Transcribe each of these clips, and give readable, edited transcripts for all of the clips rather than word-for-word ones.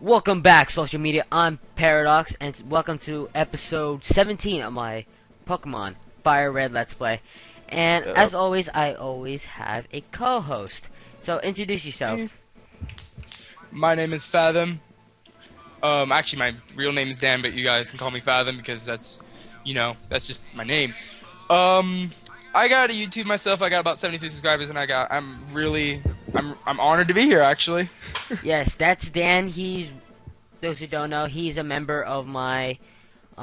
Welcome back, social media. I'm Paradox, and welcome to episode 17 of my Pokemon FireRed Let's Play. And as always, I always have a co-host. So introduce yourself. My name is Fathom. Actually, my real name is Dan, but you guys can call me Fathom because that's just my name. I got a YouTube myself. I got about 73 subscribers, and I'm honored to be here, actually. Yes, that's Dan. Those who don't know, he's a member of my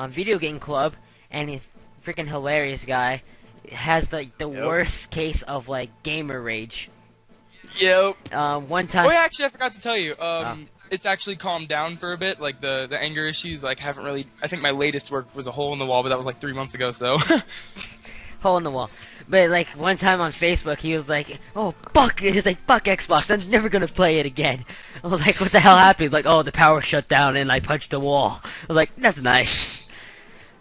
video game club, and he's a freaking hilarious guy. Has the worst case of gamer rage. Yep. One time. Oh, yeah, actually, I forgot to tell you. It's actually calmed down for a bit. Like the anger issues, haven't really. I think my latest work was a hole in the wall, but that was 3 months ago. So. Hole in the wall. But one time on Facebook, he was like, "Oh fuck!" He's like, "Fuck Xbox! I'm never gonna play it again." I was like, "What the hell happened?" He's like, "Oh, the power shut down and I punched the wall." I was like, "That's nice."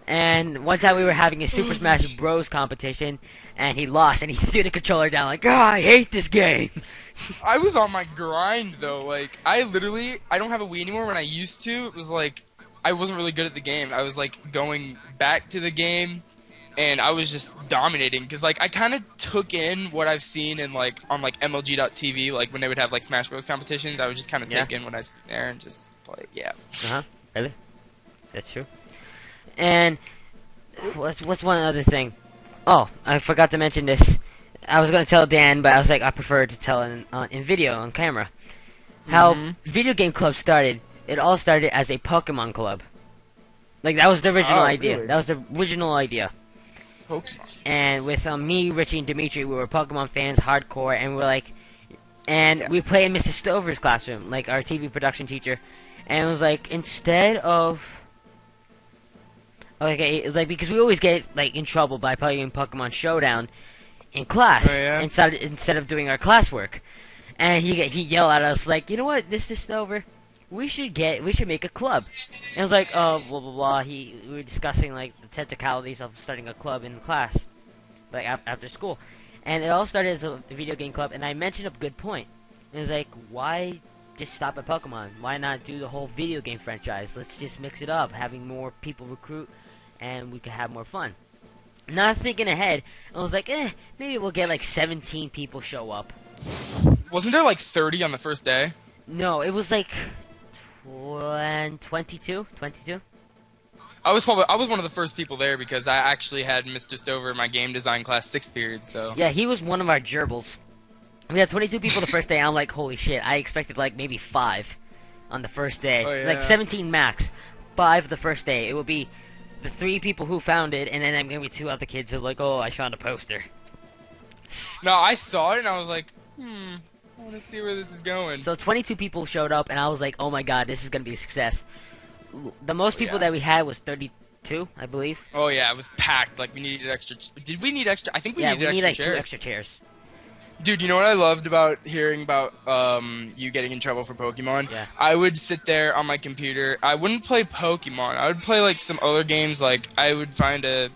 And one time we were having a Super Smash Bros. Competition, and he lost, and he threw the controller down like, "Ah, I hate this game." I was on my grind though. I don't have a Wii anymore. When I used to, it was I wasn't really good at the game. I was going back to the game. And I was just dominating, because, I kind of took in what I've seen in, on, MLG.TV, when they would have, Smash Bros. Competitions. I would just kind of take in what I see there and just play, yeah. Uh-huh. Really? That's true. And what's one other thing? Oh, I forgot to mention this. I was going to tell Dan, but I was like, I prefer to tell in video, on camera. How video game clubs started. It all started as a Pokemon club. That was the original idea. Really? That was the original idea. Pokemon. And with me, Richie, and Dimitri, we were Pokemon fans, hardcore, and we played in Mr. Stover's classroom, our TV production teacher, and it was instead of, because we always get in trouble by playing Pokemon Showdown in class instead of doing our classwork, and he yelled at us you know what, Mr. Stover, we should make a club. And it was blah blah blah. We were discussing the technicalities of starting a club in class, after school, and it all started as a video game club. And I mentioned a good point. It was why just stop at Pokemon? Why not do the whole video game franchise? Let's just mix it up, having more people recruit, and we could have more fun. Not thinking ahead, I was maybe we'll get 17 people show up. Wasn't there 30 on the first day? No, it was 22. I was one of the first people there because I actually had Mr. Stover in my game design class 6th period. So yeah, he was one of our gerbils. We had 22 people the first day. I'm like, holy shit! I expected maybe 5 on the first day. Oh, yeah. 17 max. 5 the first day. It would be the 3 people who found it, and then I'm gonna be 2 other kids who oh, I found a poster. No, I saw it and I was like, I want to see where this is going. So 22 people showed up, and I was like, oh my god, this is going to be a success. The most people that we had was 32, I believe. Oh yeah, it was packed. We needed extra. Did we need extra? I think we needed extra chairs. Yeah, we need 2 extra chairs. Dude, you know what I loved about hearing about you getting in trouble for Pokemon? Yeah. I would sit there on my computer. I wouldn't play Pokemon. I would play some other games. I would find a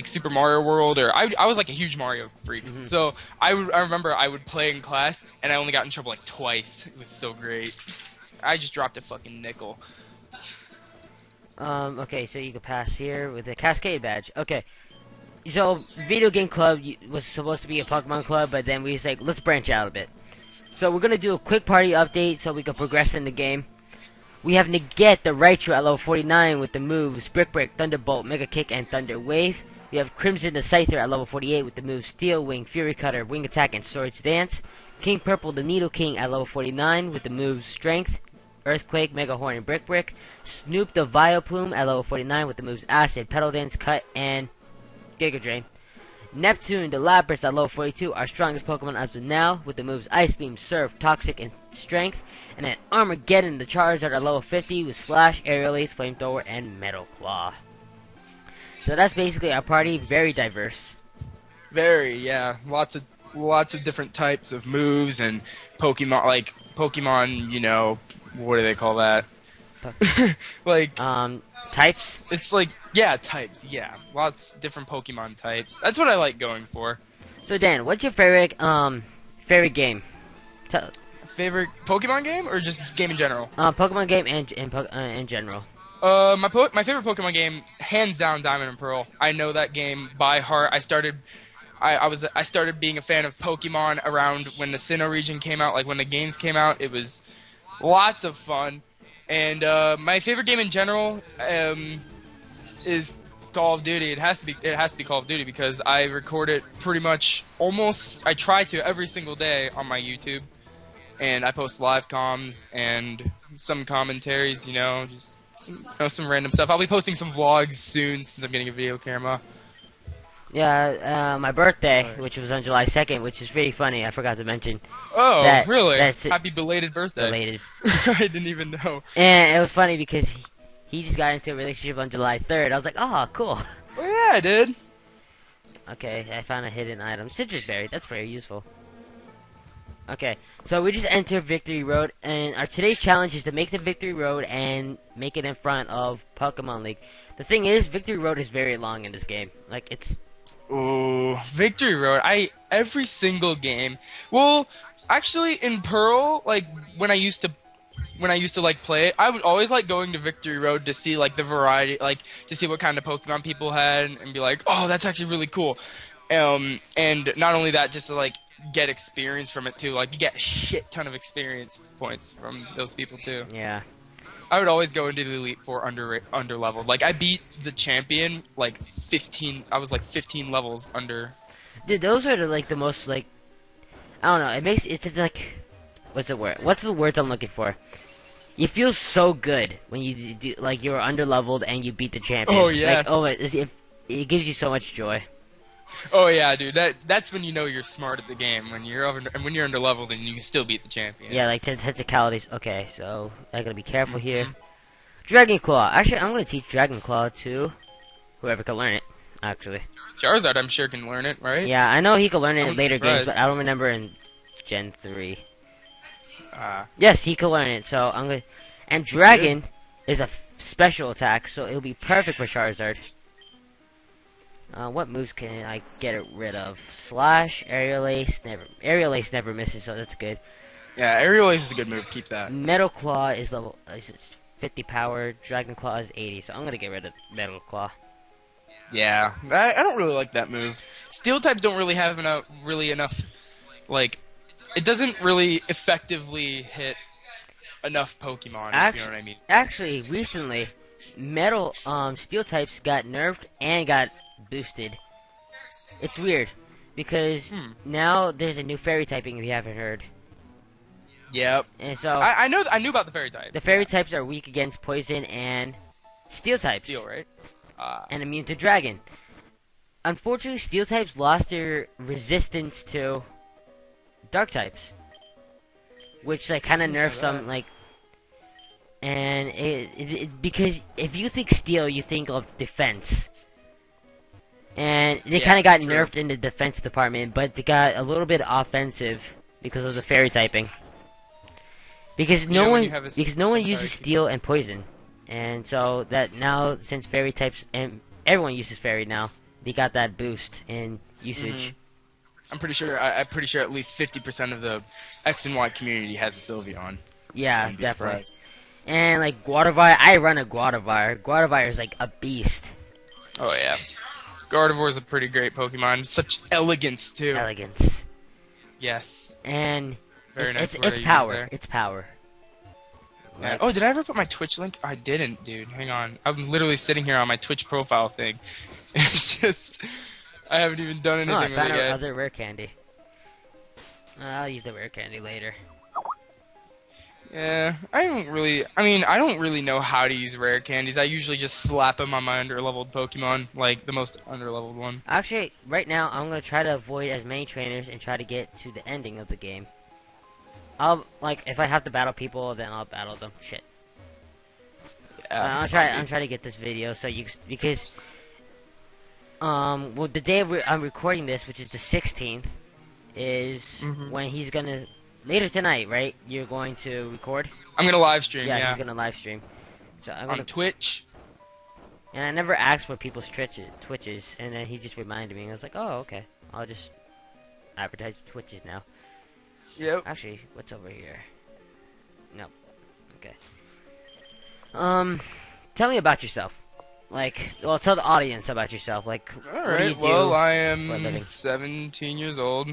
Super Mario World, or I was a huge Mario freak. Mm-hmm. So I remember I would play in class, and I only got in trouble twice. It was so great. I just dropped a fucking nickel. Okay, so you can pass here with a Cascade badge. Okay, so video game club was supposed to be a Pokemon club, but then we was let's branch out a bit. So we're gonna do a quick party update so we can progress in the game. We have Nugget the Raichu at level 49 with the moves Brick Break, Thunderbolt, Mega Kick, and Thunder Wave. We have Crimson the Scyther at level 48 with the moves Steel Wing, Fury Cutter, Wing Attack, and Swords Dance. King Purple the Needle King at level 49 with the moves Strength, Earthquake, Mega Horn, and Brick Brick. Snoop the Vileplume at level 49 with the moves Acid, Petal Dance, Cut, and Giga Drain. Neptune the Lapras at level 42, our strongest Pokemon as of now, with the moves Ice Beam, Surf, Toxic, and Strength. And then Armageddon the Charizard at level 50 with Slash, Aerial Ace, Flamethrower, and Metal Claw. So that's basically our party. Very diverse. Very, yeah. Lots of different types of moves and Pokemon. Pokemon. What do they call that? Types. It's types. Yeah, lots of different Pokemon types. That's what I like going for. So Dan, what's your favorite game? Favorite Pokemon game or just game in general? Pokemon game and in general. My favorite Pokemon game, hands down, Diamond and Pearl. I know that game by heart. I started being a fan of Pokemon around when the Sinnoh region came out, like when the games came out. It was lots of fun. And my favorite game in general is Call of Duty. It has to be Call of Duty because I record it pretty much I try to every single day on my YouTube. And I post live comms and some commentaries, just some random stuff. I'll be posting some vlogs soon since I'm getting a video camera. Yeah, my birthday, which was on July 2nd, which is really funny. I forgot to mention. Oh, really? That's Happy belated birthday. Belated. I didn't even know. And it was funny because he just got into a relationship on July 3rd. I was like, oh, cool. Oh, yeah, I did. Okay, I found a hidden item. Citrus berry. That's very useful. Okay, so we just entered Victory Road, and our today's challenge is to make the Victory Road and make it in front of Pokemon League. The thing is, Victory Road is very long in this game. Like, it's... Ooh, Victory Road. Every single game. Well, actually, in Pearl, like, when I used to like play it, I would always like going to Victory Road to see like the variety, like to see what kind of Pokemon people had, and be like, oh, that's actually really cool. And not only that, just to like get experience from it too. Like you get a shit ton of experience points from those people too. Yeah. I would always go into the Elite Four under leveled. Like I beat the champion like 15. I was like 15 levels under. Dude, those are the most like, I don't know. It's like, what's the word? What's the words I'm looking for? You feel so good when you do like you're under leveled and you beat the champion. Oh yes. Like, it gives you so much joy. Oh yeah, dude. That's when you know you're smart at the game. When you're under leveled and you can still beat the champion. Yeah, like technicalities. Okay, so I gotta be careful here. Dragon Claw. Actually, I'm gonna teach Dragon Claw to whoever can learn it. Actually. Charizard, I'm sure can learn it, right? Yeah, I know he can learn it in later surprised. games, but I don't remember in Gen 3. Yes, he can learn it. So I'm gonna. And Dragon is a special attack, so it'll be perfect for Charizard. What moves can I get rid of? Slash, Aerial Ace, Aerial Ace never misses, so that's good. Yeah, Aerial Ace is a good move. Keep that. Metal Claw is level 50 power. Dragon Claw is 80, so I'm gonna get rid of Metal Claw. Yeah, I don't really like that move. Steel types don't really have enough. Like, it doesn't really effectively hit enough Pokemon. If you know what I mean. Actually, recently, Metal Steel types got nerfed and got boosted. It's weird because now there's a new fairy typing if you haven't heard. Yep. And so I knew about the fairy type. The fairy types are weak against poison and steel types. Steel, right? And immune to dragon. Unfortunately, steel types lost their resistance to dark types, which like kind of nerfs some like. And because if you think steel, you think of defense. And they kind of got nerfed in the defense department, but they got a little bit offensive because of the fairy typing. Because no one uses steel and poison, and so that now since fairy types and everyone uses fairy now, they got that boost in usage. I'm pretty sure at least 50% of the X and Y community has a Sylveon. Yeah, definitely. And like Guadavire, I run a Guadavire. Guadavire is like a beast. Oh yeah. Gardevoir is a pretty great Pokemon. Such elegance, too. Elegance. Yes. And very nice. It's power. It's power. Like, oh, did I ever put my Twitch link? I didn't, dude. Hang on. I'm literally sitting here on my Twitch profile thing. It's just... I haven't even done anything with it yet. I found another rare candy. I'll use the rare candy later. Yeah, I don't really know how to use rare candies. I usually just slap them on my underleveled Pokemon, like the most underleveled one. Actually, right now, I'm going to try to avoid as many trainers and try to get to the ending of the game. If I have to battle people, then I'll battle them. Shit. Yeah, I'm trying to get this video, because, the day I'm recording this, which is the 16th, is when he's going to... Later tonight, right? You're going to record? I'm going to live stream, yeah. He's going to live stream. So on Twitch. And I never asked for people's Twitches, and then he just reminded me. And I was like, oh, okay. I'll just advertise Twitches now. Yep. Actually, what's over here? Nope. Okay. Tell me about yourself. Like, well, tell the audience about yourself. Like, All what do you right. do Well, I for a am living? 17 years old.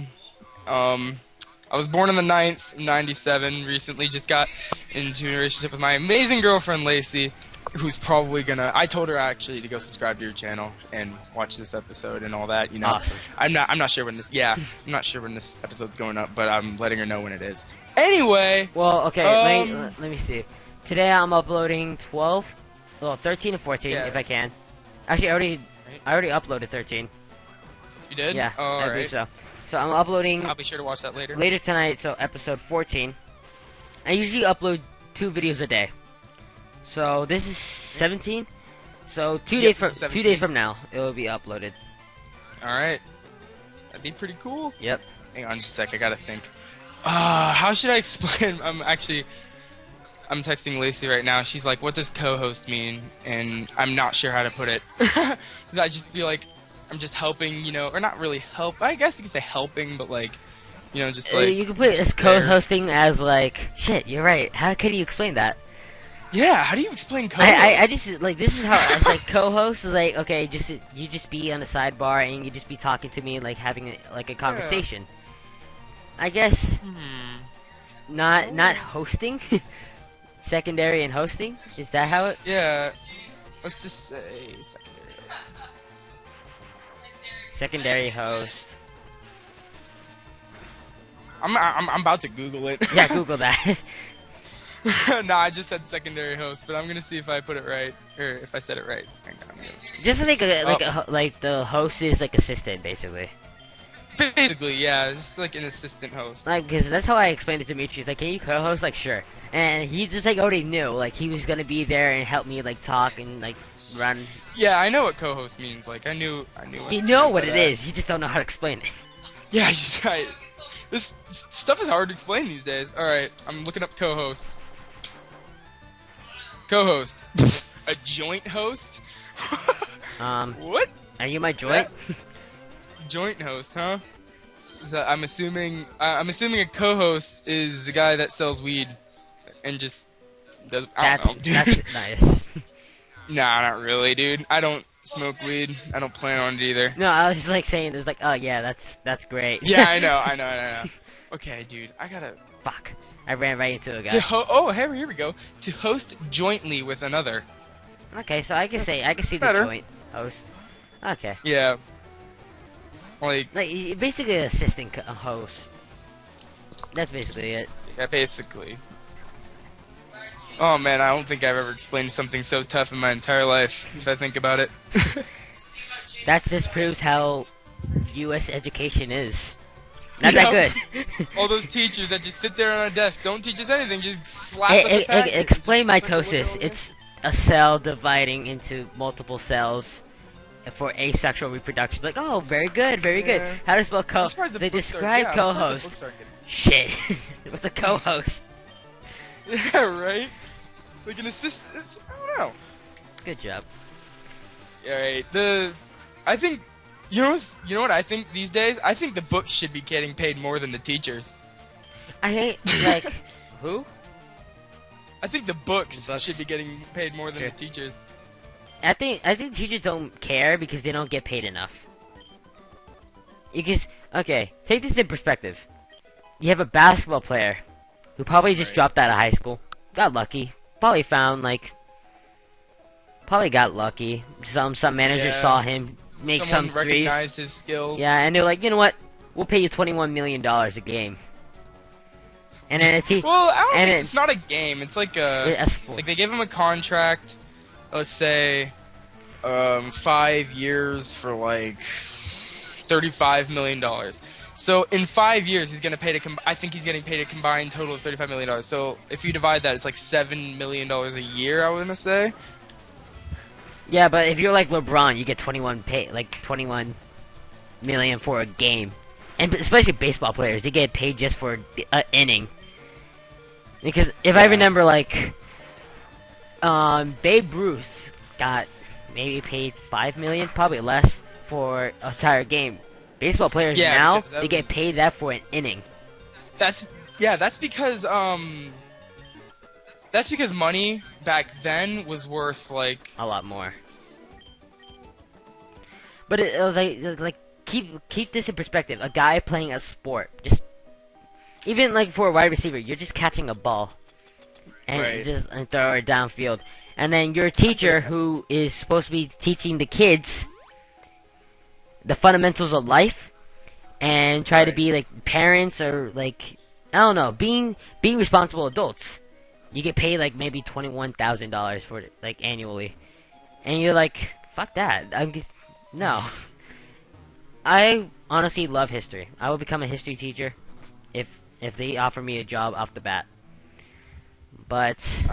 I was born on the 9th, 97. Recently just got into a relationship with my amazing girlfriend, Lacey, who's probably gonna... I told her, actually, to go subscribe to your channel and watch this episode and all that, you know. Awesome. I'm not sure when this... Yeah, I'm not sure when this episode's going up, but I'm letting her know when it is. Anyway... Well, okay, let me see. Today I'm uploading 13 and 14, Yeah. if I can. Actually, I already uploaded 13. You did? Yeah, All I right. believe so. So I'm uploading I'll be sure to watch that later. later tonight, so episode 14. I usually upload 2 videos a day. So this is 17. So 2 days from 17. now, it will be uploaded. All right. That'd be pretty cool. Yep. Hang on just a sec, I gotta think. How should I explain? I'm texting Lacey right now. She's like, what does co-host mean? And I'm not sure how to put it. 'Cause I just feel like I'm just helping, you know, or not really help. I guess you could say helping, but like, you know, just like... you can put it as co-hosting as like, shit, you're right. How can you explain that? Yeah, how do you explain co-host? I just, like, this is how, it's like, co-host is like, okay, you just be on the sidebar and you just be talking to me, like, having, a conversation. I guess, not hosting? Secondary and hosting? Is that how it? Yeah, let's just say secondary host. Secondary host. I'm about to Google it. Yeah, Google that. Nah, I just said secondary host, but I'm gonna see if I put it right, or if I said it right. Hang on, Just like the host is like assistant, basically. basically, yeah, just like an assistant host. Like, because that's how I explained it to Mitch. He's like, can you co-host? Like, sure. And he just, like, already knew. Like, he was gonna be there and help me, like, talk and, like, run. Yeah, I know what co-host means. Like, I knew. You know what it is. You just don't know how to explain it. Yeah, just right. This stuff is hard to explain these days. All right, I'm looking up co-host. Co-host, a joint host. What? Are you my joint? Joint host, huh? So I'm assuming a co-host is a guy that sells weed and just does. I don't know, dude. That's nice. Nah, not really, dude. I don't smoke weed. I don't plan on it either. No, I was just like saying, it's like, oh yeah, that's great. Yeah, I know. Okay, dude, I gotta. Fuck. I ran right into a guy. Here we go. To host jointly with another. Okay, so I can see Better. the joint host. Okay. Yeah. Like basically an assistant host. That's basically it. yeah, basically. Oh man, I don't think I've ever explained something so tough in my entire life, if I think about it. That just proves how U.S. education is. Not that good. All those teachers that just sit there on a desk, don't teach us anything, just slap us a packet. Explain Just mitosis. It's a cell dividing into multiple cells for asexual reproduction. Like, oh, very good, very good. Yeah. How to spell co? I'm surprised the They books describe I'm surprised the co-host. books aren't getting- Shit. What's a co-host? Yeah, right? Like an assistant, I don't know. Good job. Alright, I think, you know what I think these days? I think the books should be getting paid more than the teachers. I hate, like, who? I think the books The books. should be getting paid more than Sure. the teachers. I think teachers don't care because they don't get paid enough. Because, okay, take this in perspective. You have a basketball player who probably just Right. dropped out of high school, got lucky, probably got lucky. Some manager Yeah. saw him make Someone some threes. recognized his skills. Yeah, and they're like, you know what? We'll pay you $21 million a game. And then Well, I don't and think it- it's not a game. It's like a sport. like they gave him a contract. Let's say, 5 years for like $35 million. So in 5 years, he's gonna pay I think he's getting paid a combined total of $35 million. So if you divide that, it's like $7 million a year. I was gonna say. Yeah, but if you're like LeBron, you get 21 million for a game, and especially baseball players, they get paid just for an inning. Because if I remember, like, Babe Ruth got maybe paid $5 million, probably less, for an entire game. Baseball players Yeah, now because that they get was- paid that for an inning. That's because money back then was worth like A lot more. But it was like keep this in perspective. A guy playing a sport, just even like for a wide receiver, you're just catching a ball and Right. and throw it downfield. And then your teacher, who is supposed to be teaching the kids the fundamentals of life, and try to Right. be like parents or like I don't know, being responsible adults. You get paid like maybe $21,000 for it, like annually, and you're like, fuck that. No. I honestly love history. I will become a history teacher if they offer me a job off the bat. But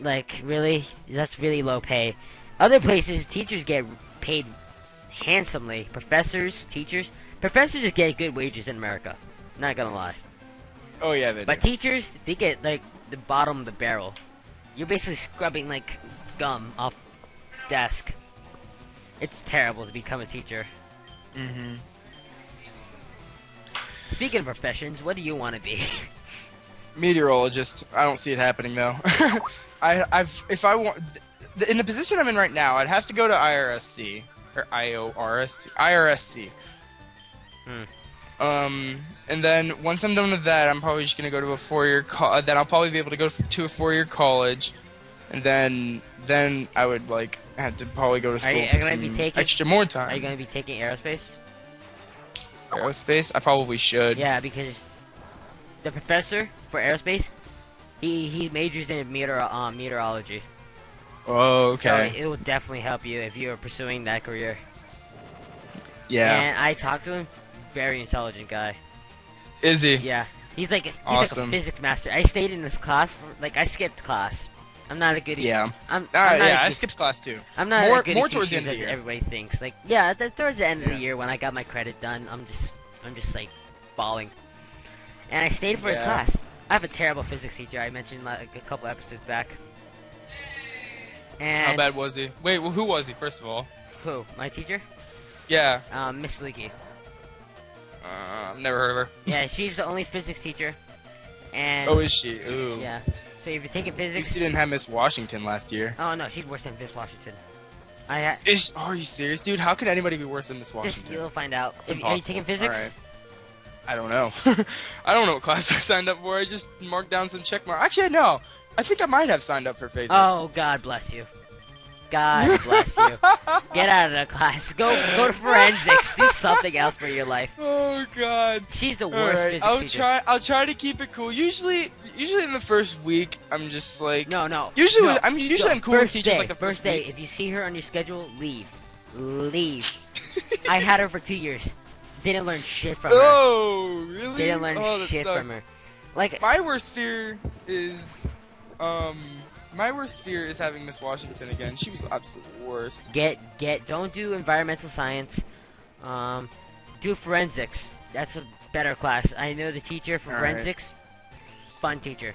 like really, that's really low pay. Other places, teachers get paid handsomely. Professors just get good wages in America. Not gonna lie. oh yeah, they But do. teachers, they get like the bottom of the barrel. You're basically scrubbing like gum off desk. It's terrible to become a teacher. Mm-hmm. Speaking of professions, what do you want to be? Meteorologist. I don't see it happening though. If I want in the position I'm in right now, I'd have to go to IRSC or IRSC. And then once I'm done with that, I'm probably just gonna go to a 4-year. Then I'll probably be able to go to a 4-year college, and then I would like have to probably go to school for some extra more time. Are you going to be taking aerospace? Aerospace? I probably should. Yeah, because the professor for aerospace, he majors in meteorology. Oh, okay. So it will definitely help you if you're pursuing that career. Yeah. And I talked to him. Very intelligent guy. Is he? Yeah. He's like a Awesome. physics master. I stayed in his class I skipped class. I'm not a good. Yeah. I'm not Yeah, a I good, skipped class too. I'm not more a good towards the end of the as year. everybody thinks. Like yeah, towards the end of the Yeah. year when I got my credit done, I'm just like bawling. And I stayed for his Yeah. class. I have a terrible physics teacher. I mentioned like a couple episodes back. And How bad was he? Wait, well, who was he? First of all. Who? My teacher? Yeah. Miss Leakey. I've never heard of her. Yeah, she's the only physics teacher. And Oh, is she? Ooh. yeah. So if you're taking At least physics, you didn't have Miss Washington last year. oh no, she's worse than Miss Washington. Are you serious, dude? How could anybody be worse than Miss Just Washington? you'll find out. It's Are you impossible. taking physics? Alright. I don't know. I don't know what class I signed up for. I just marked down some check mark. Actually, no. I think I might have signed up for physics. Oh, God bless you. God bless you. Get out of the class. Go to forensics. Do something else for your life. Oh God. She's the All worst right, physics teacher. I'll try to keep it cool. Usually in the first week, I'm just like. No. Usually, no. I'm cool with First teachers day, like the first first day. week. If you see her on your schedule, leave. I had her for 2 years. Didn't learn shit from her. Oh, really? Didn't learn Oh, that shit sucks. from her. Like, My worst fear is having Miss Washington again. She was the absolute worst. don't do environmental science. Do forensics. That's a better class. I know the teacher for All right. forensics. Fun teacher.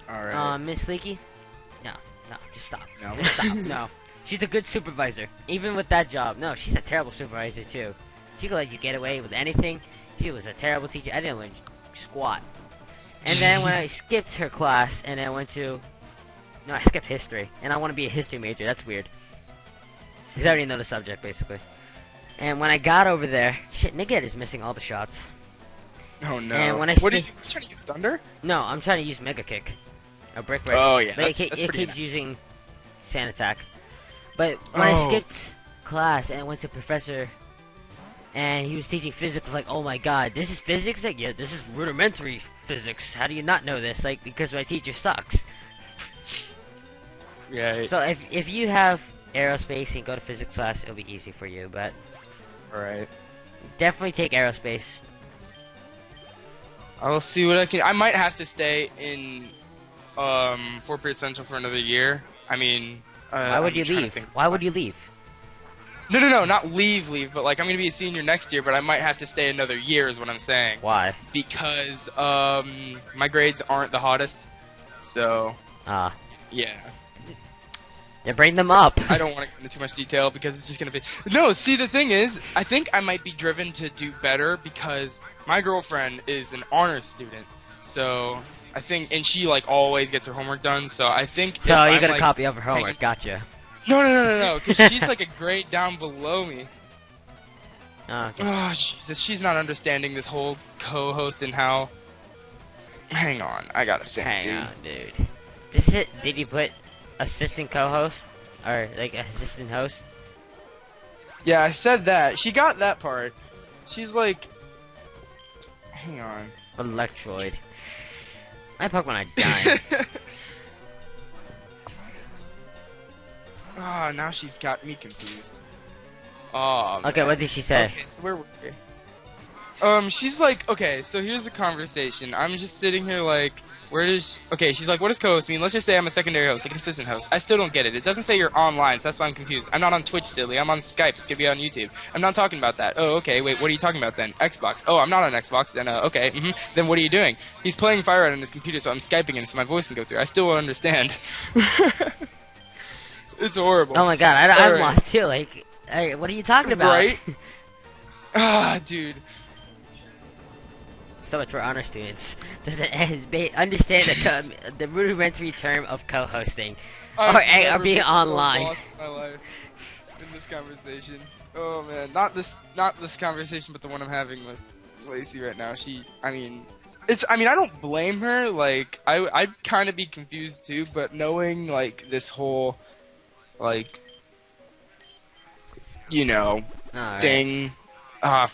All right. Miss Leakey? No, just stop. No. Just stop. No. She's a good supervisor. Even with that job. No, she's a terrible supervisor too. She could let you get away with anything. She was a terrible teacher. I didn't learn squat. And then when I skipped her class and I went to... No, I skipped history. And I want to be a history major. That's weird. Because I already know the subject, basically. And when I got over there... Shit, Nigget is missing all the shots. Oh no. And when I What is skipped- he trying to use Thunder? No, I'm trying to use Mega Kick. A brick break. Oh yeah, But that's it pretty keeps nice. using Sand Attack. But when I Oh. skipped class and went to Professor... And he was teaching physics, like, oh my god, this is physics? Like, yeah, this is rudimentary physics. How do you not know this? Like, because my teacher sucks. Yeah. So if you have aerospace and go to physics class, it'll be easy for you. But All right. definitely take aerospace. I'll see what I can. I might have to stay in Fort Pierce Central for another year. I mean, Why would you leave? Why would you leave? No, not leave, but like I'm gonna be a senior next year, but I might have to stay another year, is what I'm saying. Why? Because my grades aren't the hottest, so Ah. yeah. Then bring them up. I don't want to go into too much detail because it's just gonna be. No, see, the thing is, I think I might be driven to do better because my girlfriend is an honors student. So I think, and she like always gets her homework done. So I think. So if you're I'm, gonna like, copy of her homework? Gotcha. No, because she's like a grade down below me. Oh, okay. Oh, Jesus, she's not understanding this whole co-host and how. Hang on, I gotta think, Hang on, dude. This is it. Did you put assistant co-host or like assistant host? Yeah, I said that. She got that part. She's like, hang on. Electroid. My Pokemon are dying. Ah, now she's got me confused. Oh, man. Okay, what did she say? Okay, so where were we? She's like, okay, so here's the conversation. I'm just sitting here like, okay, she's like, what does co-host mean? Let's just say I'm a secondary host, like an assistant host. I still don't get it. It doesn't say you're online, so that's why I'm confused. I'm not on Twitch, silly. I'm on Skype. It's gonna be on YouTube. I'm not talking about that. Oh, okay, wait, what are you talking about then? Xbox. Oh, I'm not on Xbox. Then, okay, Then what are you doing? He's playing FireRed on his computer, so I'm Skyping him so my voice can go through. I still won't understand. It's horrible. Oh my god, I'm Alright. lost too. Like, what are you talking about? Right? Ah, dude. So much for honor students. Doesn't understand the rudimentary term of co-hosting or being online. So lost in my life in this conversation. Oh man, not this conversation, but the one I'm having with Lacey right now. I mean, I don't blame her. Like, I'd kind of be confused too, but knowing like this whole, like, thing.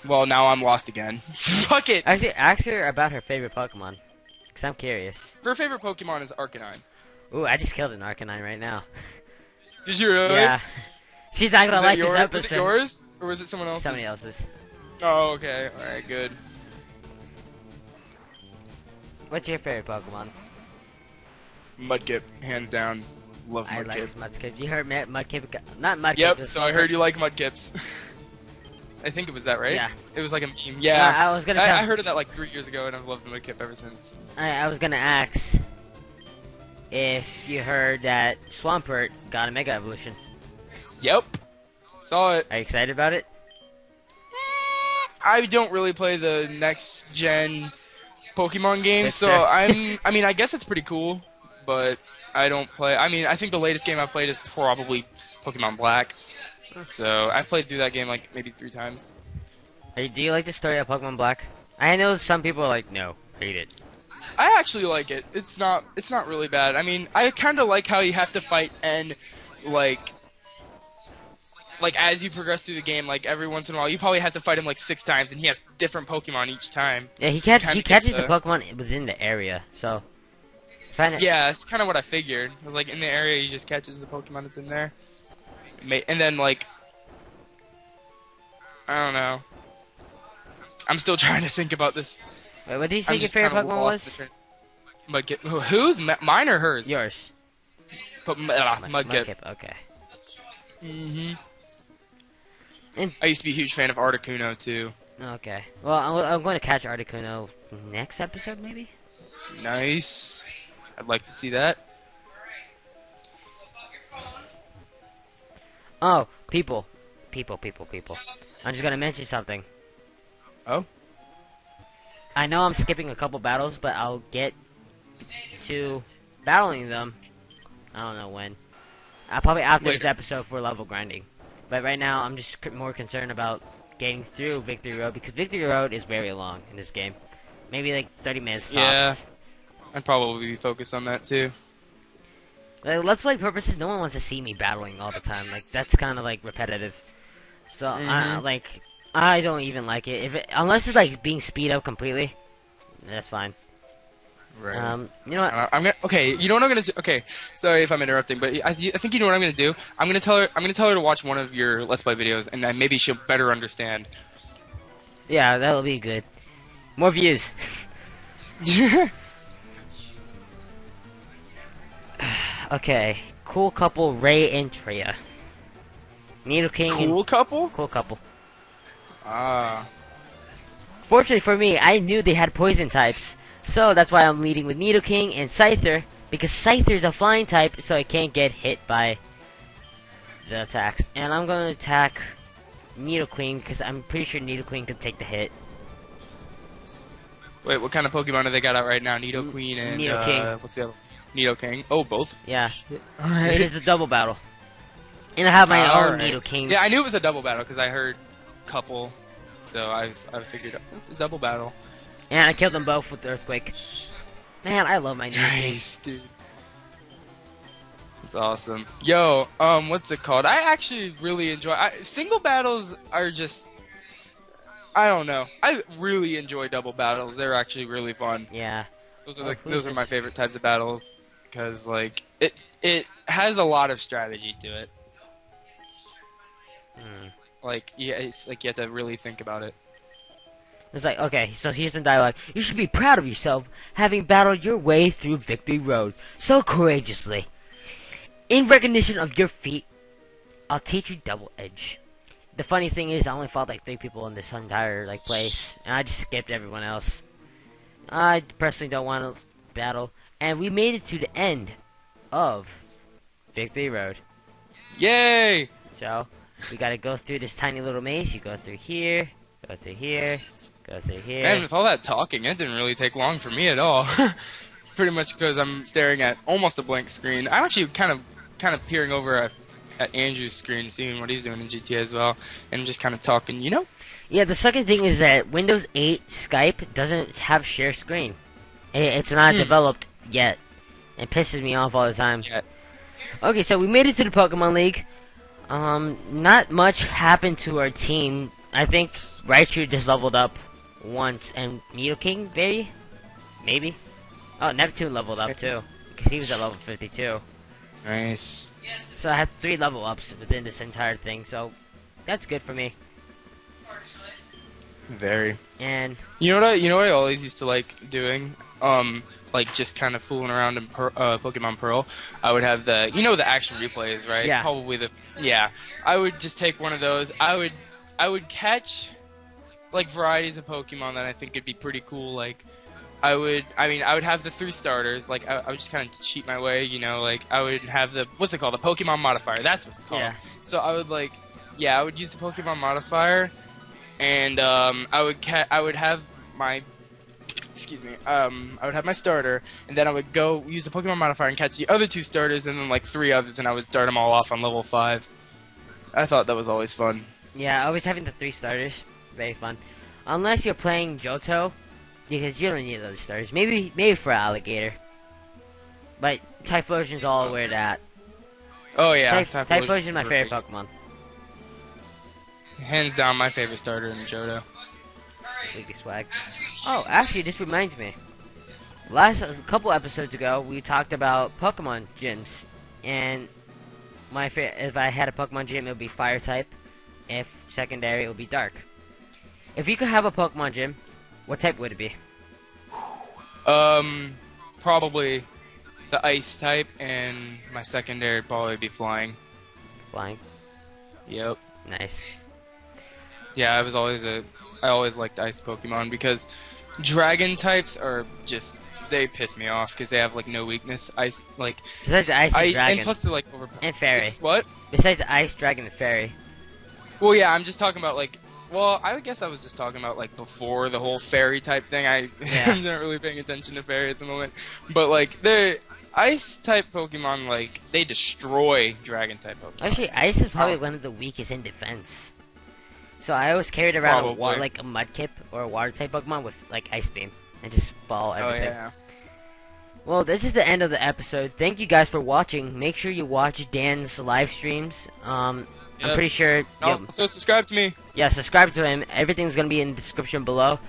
Well, now I'm lost again. Fuck it! Actually, ask her about her favorite Pokemon. Because I'm curious. Her favorite Pokemon is Arcanine. Ooh, I just killed an Arcanine right now. Did you really? Yeah. She's not gonna like this episode. Was it yours? Or was it someone else's? Somebody else's. Oh, okay. Alright, good. What's your favorite Pokemon? Mudkip, hands down. Love Mudkip. I like Mudkip. You heard Mudkip? Not Mudkip. Yep, so I heard you like Mudkips. I think it was that, right? Yeah. It was like a meme. Yeah. I was gonna. I heard of that like 3 years ago, and I've loved Mudkip ever since. I was gonna ask if you heard that Swampert got a Mega Evolution. Yep. Saw it. Are you excited about it? I don't really play the next gen Pokemon games, so I guess it's pretty cool, but I don't play. I mean, I think the latest game I've played is probably Pokemon Black. So I've played through that game like maybe 3 times. Do you like the story of Pokemon Black? I know some people are like, no, hate it. I actually like it. It's not really bad. I mean, I kind of like how you have to fight and like as you progress through the game, like every once in a while, you probably have to fight him like 6 times, and he has different Pokemon each time. Yeah, he catches the Pokemon within the area, so. Yeah, it's kind of what I figured. It was like in the area, he just catches the Pokemon that's in there. And then, like, I don't know. I'm still trying to think about this. Wait, what did you say your favorite Pokemon was? Mudkip. Whose? Mine or hers? Yours. Mudkip. Mudkip, okay. I used to be a huge fan of Articuno, too. Okay. Well, I'm going to catch Articuno next episode, maybe? Nice. I'd like to see that. Oh, people. I'm just gonna mention something. Oh? I know I'm skipping a couple battles, but I'll get to battling them. I don't know when. Probably after this episode for level grinding. But right now, I'm just more concerned about getting through Victory Road, because Victory Road is very long in this game. Maybe like 30 minutes tops. Yeah. I'd probably be focused on that, too. Like, Let's Play purposes, no one wants to see me battling all the time. Like, that's kind of, like, repetitive. So, I don't even like it. Unless it's, like, being speed up completely, that's fine. Right. You know what? Okay, you know what I'm gonna do? Okay, sorry if I'm interrupting, but I think you know what I'm gonna do? I'm gonna tell her to watch one of your Let's Play videos, and then maybe she'll better understand. Yeah, that'll be good. More views. Okay, cool couple Ray and Treya. Needle King. Cool couple? Cool couple. Ah. Fortunately for me, I knew they had poison types, so that's why I'm leading with Needle King and Scyther, because Scyther's a flying type, so it can't get hit by the attacks. And I'm going to attack Nidoqueen because I'm pretty sure Nidoqueen can take the hit. Wait, what kind of Pokemon do they got out right now? Nidoqueen and Nidoking. what's the other? Nidoking. Oh, both. Yeah. Alright. This is a double battle. And I have my own Alright. Nidoking. Yeah, I knew it was a double battle because I heard couple, so I figured it's a double battle. And I killed them both with the Earthquake. Man, I love my Nidoking. Nice, dude. That's awesome. Yo, what's it called? I actually really enjoy. Single battles are just. I don't know. I really enjoy double battles. They're actually really fun. Yeah. Those are my favorite types of battles because like it has a lot of strategy to it. Like yeah, it's like you have to really think about it. It's like, okay, so here's some dialogue. You should be proud of yourself, having battled your way through Victory Road so courageously. In recognition of your feat, I'll teach you Double Edge. The funny thing is, I only fought like 3 people in this entire like place, and I just skipped everyone else. I personally don't want to battle, and we made it to the end of Victory Road. Yay! So we gotta go through this tiny little maze. You go through here, go through here, go through here. Man, with all that talking, it didn't really take long for me at all. Pretty much because I'm staring at almost a blank screen. I'm actually kind of peering over at Andrew's screen, seeing what he's doing in GTA as well, and just kind of talking, you know? Yeah, the second thing is that Windows 8 Skype doesn't have share screen. It's not developed yet. It pisses me off all the time. Yet. Okay, so we made it to the Pokemon League. Not much happened to our team. I think Raichu just leveled up once, and Nidoking, maybe? Oh, Neptune leveled up too, because he was at level 52. Nice. So I had 3 level ups within this entire thing, so that's good for me. Very. And you know what I always used to like doing? Like just kind of fooling around in Pokemon Pearl. I would have the action replays, right? Yeah. I would just take one of those. I would catch like varieties of Pokemon that I think would be pretty cool. Like I would have the 3 starters. Like I would just kind of cheat my way, you know. Like I would have the what's it called, the Pokemon modifier. That's what it's called. Yeah. So I would use the Pokemon modifier, and I would have my I would have my starter, and then I would go use the Pokemon modifier and catch the other 2 starters, and then like 3 others, and I would start them all off on level 5. I thought that was always fun. yeah, always having the 3 starters, very fun. Unless you're playing Johto, because you don't need those starters. Maybe for Alligator. But Typhlosion's all where that. Oh yeah, Typhlosion's my favorite Pokemon. Hands down, my favorite starter in Johto. Sleepy Swag. Oh, actually, this reminds me. A couple episodes ago, we talked about Pokemon gyms, and if I had a Pokemon gym, it would be Fire type. If secondary, it would be Dark. If you could have a Pokemon gym, what type would it be? Probably the Ice type, and my secondary would probably be Flying. Flying. Yep. Nice. Yeah, I always liked Ice Pokemon because Dragon types are just, they piss me off because they have like no weakness. Ice, like Besides the Ice and Dragon. and plus they're like overpowered. And Fairy. What? Besides the Ice, Dragon, and Fairy. Well, yeah, I'm just talking about like. Well, I guess I was just talking about like before the whole Fairy type thing. I'm not really paying attention to Fairy at the moment, but like the Ice type Pokemon, like they destroy Dragon type Pokemon. Actually, Ice is probably one of the weakest in defense. So I always carried around like a Mudkip or a Water type Pokemon with like Ice Beam and just ball everything. Oh yeah. Well, this is the end of the episode. Thank you guys for watching. Make sure you watch Dan's live streams. I'm pretty sure. So subscribe to me. Yeah, subscribe to him. Everything's gonna be in the description below.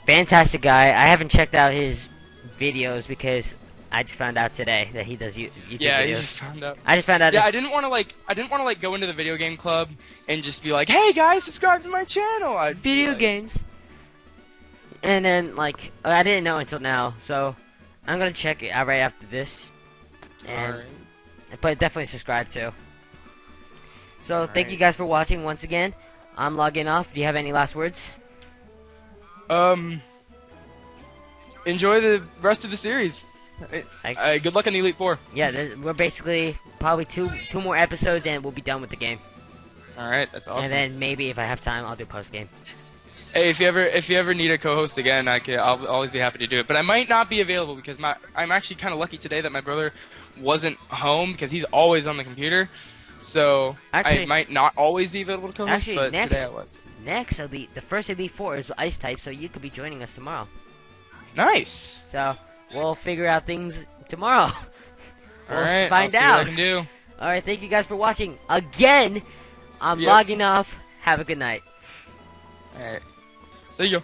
Fantastic guy. I haven't checked out his videos because I just found out today that he does YouTube Yeah, videos. you just found out. I just found out. Yeah, I didn't want to go into the video game club and just be like, "Hey guys, subscribe to my channel." Video games. And then like I didn't know until now, so I'm gonna check it out right after this. And but definitely subscribe too. So thank you guys for watching once again. I'm logging off. Do you have any last words? Enjoy the rest of the series. Good luck in the Elite Four. Yeah, we're basically probably two more episodes and we'll be done with the game. All right, that's awesome. And then maybe if I have time, I'll do post game. Hey, if you ever need a co-host again, I'll always be happy to do it. But I might not be available because I'm actually kind of lucky today that my brother wasn't home because he's always on the computer. So Actually, I might not always be available to co-host, but today I was. Next, the first Elite Four is Ice type, so you could be joining us tomorrow. Nice. So we'll figure out things tomorrow. All right, find I'll see out. what I can do. All right, thank you guys for watching. Again, I'm logging off. Have a good night. All right. See ya.